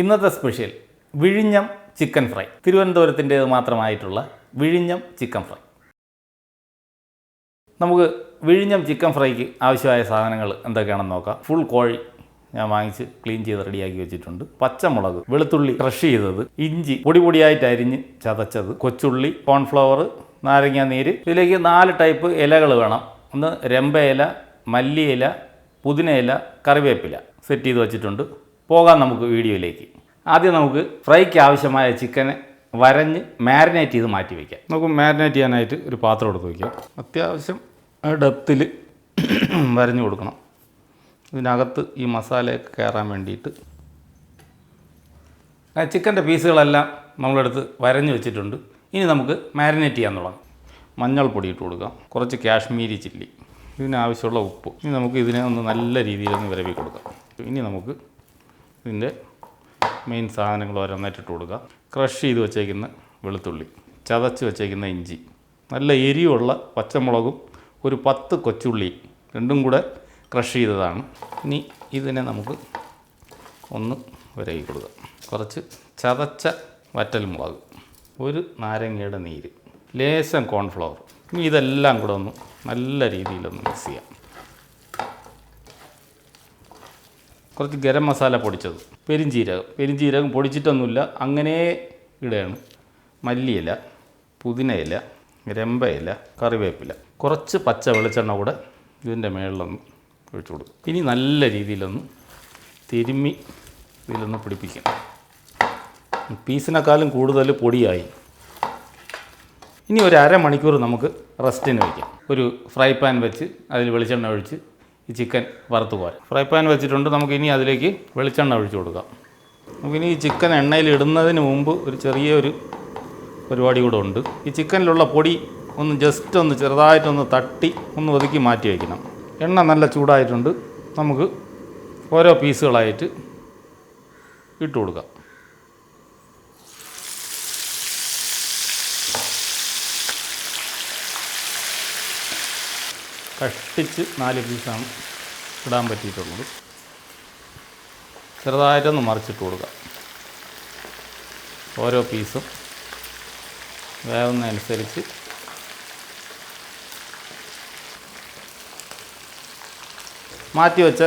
ഇന്നത്തെ സ്പെഷ്യൽ വിഴിഞ്ഞം chicken fry. തിരുവനന്തപുരത്തിൻ്റേത് മാത്രമായിട്ടുള്ള വിഴിഞ്ഞം ചിക്കൻ ഫ്രൈ. നമുക്ക് വിഴിഞ്ഞം ചിക്കൻ ഫ്രൈക്ക് ആവശ്യമായ സാധനങ്ങൾ എന്തൊക്കെയാണെന്ന് നോക്കാം. ഫുൾ കോഴി ഞാൻ വാങ്ങിച്ച് ക്ലീൻ ചെയ്ത് റെഡിയാക്കി വെച്ചിട്ടുണ്ട്. പച്ചമുളക്, വെളുത്തുള്ളി ക്രഷ് ചെയ്തത്, ഇഞ്ചി പൊടി പൊടിയായിട്ട് അരിഞ്ഞ് ചതച്ചത്, കൊച്ചുള്ളി, കോൺഫ്ലവർ, നാരങ്ങ നീര്. ഇതിലേക്ക് 4 ടൈപ്പ് ഇലകൾ വേണം. ഒന്ന് രമ്പയില, മല്ലിയില, പുതിനയില, കറിവേപ്പില സെറ്റ് ചെയ്ത് വെച്ചിട്ടുണ്ട്. പോകാം നമുക്ക് വീഡിയോയിലേക്ക്. ആദ്യം നമുക്ക് ഫ്രൈക്ക് ആവശ്യമായ ചിക്കനെ വരഞ്ഞ് മാരിനേറ്റ് ചെയ്ത് മാറ്റി വയ്ക്കാം. നമുക്ക് മാരിനേറ്റ് ചെയ്യാനായിട്ട് ഒരു പാത്രം എടുത്ത് വയ്ക്കാം. അത്യാവശ്യം ഡെപ്തിൽ വരഞ്ഞു കൊടുക്കണം. ഇതിനകത്ത് ഈ മസാലയൊക്കെ കയറാൻ വേണ്ടിയിട്ട്. ചിക്കൻ്റെ പീസുകളെല്ലാം നമ്മളെടുത്ത് വരഞ്ഞ് വെച്ചിട്ടുണ്ട്. ഇനി നമുക്ക് മാരിനേറ്റ് ചെയ്യാൻ തുടങ്ങാം. മഞ്ഞൾപ്പൊടി ഇട്ട് കൊടുക്കാം, കുറച്ച് കാശ്മീരി ചില്ലി, ഇതിനാവശ്യമുള്ള ഉപ്പ്. ഇനി നമുക്ക് ഇതിനെ ഒന്ന് നല്ല രീതിയിലൊന്ന് വിരവി കൊടുക്കാം. ഇനി നമുക്ക് ഇതിൻ്റെ മെയിൻ സാധനങ്ങൾ ഓരോന്നായിട്ടിട്ട് കൊടുക്കുക. ക്രഷ് ചെയ്ത് വെച്ചേക്കുന്ന വെളുത്തുള്ളി, ചതച്ച് വെച്ചേക്കുന്ന ഇഞ്ചി, നല്ല എരിവുള്ള പച്ചമുളകും ഒരു 10 കൊച്ചുള്ളി, രണ്ടും കൂടെ ക്രഷ് ചെയ്തതാണ്. ഇനി ഇതിനെ നമുക്ക് ഒന്ന് വിരകി കൊടുക്കുക. കുറച്ച് ചതച്ച വറ്റൽമുളക്, ഒരു നാരങ്ങയുടെ നീര്, ലേശം കോൺഫ്ലവർ. ഇനി ഇതെല്ലാം കൂടെ ഒന്ന് നല്ല രീതിയിലൊന്ന് മിക്സ് ചെയ്യാം. കുറച്ച് ഗരം മസാല പൊടിച്ചത്, പെരിഞ്ചീരകം പൊടിച്ചിട്ടൊന്നുമില്ല, അങ്ങനെ ഇടുകയാണ്. മല്ലിയില, പുതിനയില, രമ്പയില, കറിവേപ്പില, കുറച്ച് പച്ച വെളിച്ചെണ്ണ കൂടെ ഇതിൻ്റെ മേളിലൊന്ന് ഒഴിച്ചു കൊടുക്കും. ഇനി നല്ല രീതിയിലൊന്ന് തിരുമ്മി ഇതിലൊന്ന് പിടിപ്പിക്കാം. പീസിനേക്കാളും കൂടുതൽ പൊടിയായി. ഇനി ഒരു അരമണിക്കൂർ നമുക്ക് റെസ്റ്റിന് വയ്ക്കാം. ഒരു ഫ്രൈ പാൻ വെച്ച് അതിൽ വെളിച്ചെണ്ണ ഒഴിച്ച് ഈ ചിക്കൻ വറുത്ത് പോരാം. ഫ്രൈ പാൻ വെച്ചിട്ടുണ്ട്. നമുക്കിനി അതിലേക്ക് വെളിച്ചെണ്ണ ഒഴിച്ച് കൊടുക്കാം. നമുക്കിനി ഈ ചിക്കൻ എണ്ണയിൽ ഇടുന്നതിന് മുമ്പ് ഒരു ചെറിയൊരു പരിപാടി കൂടെ ഉണ്ട്. ഈ ചിക്കനിലുള്ള പൊടി ഒന്ന് ജസ്റ്റ് ഒന്ന് ചെറുതായിട്ടൊന്ന് തട്ടി ഒന്ന് ഒതുക്കി മാറ്റി വയ്ക്കണം. എണ്ണ നല്ല ചൂടായിട്ടുണ്ട്. നമുക്ക് ഓരോ പീസുകളായിട്ട് ഇട്ട് കൊടുക്കാം. കഷ്ടിച്ച് 4 പീസാണ് ഇടാൻ പറ്റിയിട്ടുള്ളത്. ചെറുതായിട്ടൊന്ന് മറിച്ചിട്ട് കൊടുക്കുക. ഓരോ പീസും വേവുന്നതനുസരിച്ച് മാറ്റി വെച്ച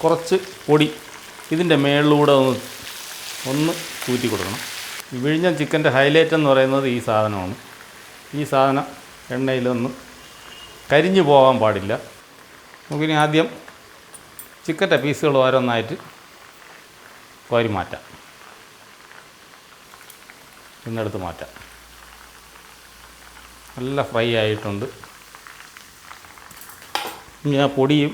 കുറച്ച് പൊടി ഇതിൻ്റെ മേളിലൂടെ ഒന്ന് കൂറ്റി കൊടുക്കണം. വിഴിഞ്ഞം ചിക്കൻ്റെ ഹൈലൈറ്റ് എന്ന് പറയുന്നത് ഈ സാധനമാണ്. ഈ സാധനം എണ്ണയിലൊന്ന് കരിഞ്ഞു പോകാൻ പാടില്ല. നമുക്കിനി ആദ്യം ചിക്കൻ്റെ പീസുകൾ ഓരോന്നായിട്ട് കോരി മാറ്റാം. ഇന്നെടുത്ത് മാറ്റാം. നല്ല ഫ്രൈ ആയിട്ടുണ്ട്. ഇനി ആ പൊടിയും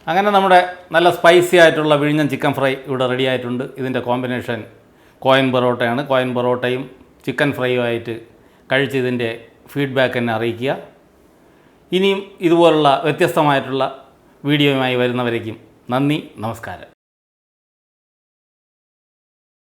അങ്ങനെ നമ്മുടെ നല്ല സ്പൈസി ആയിട്ടുള്ള വിഴിഞ്ഞം ചിക്കൻ ഫ്രൈ ഇവിടെ റെഡി ആയിട്ടുണ്ട്. ഇതിൻ്റെ കോമ്പിനേഷൻ കോയിൻ പൊറോട്ടയാണ്. കോയിൻ പൊറോട്ടയും ചിക്കൻ ഫ്രൈയുമായിട്ട് കഴിച്ചതിൻ്റെ ഫീഡ്ബാക്ക് എന്നെ അറിയിക്കുക. ഇനിയും ഇതുപോലുള്ള വ്യത്യസ്തമായിട്ടുള്ള വീഡിയോയുമായി വരുന്നവരേക്കും നന്ദി, നമസ്കാരം.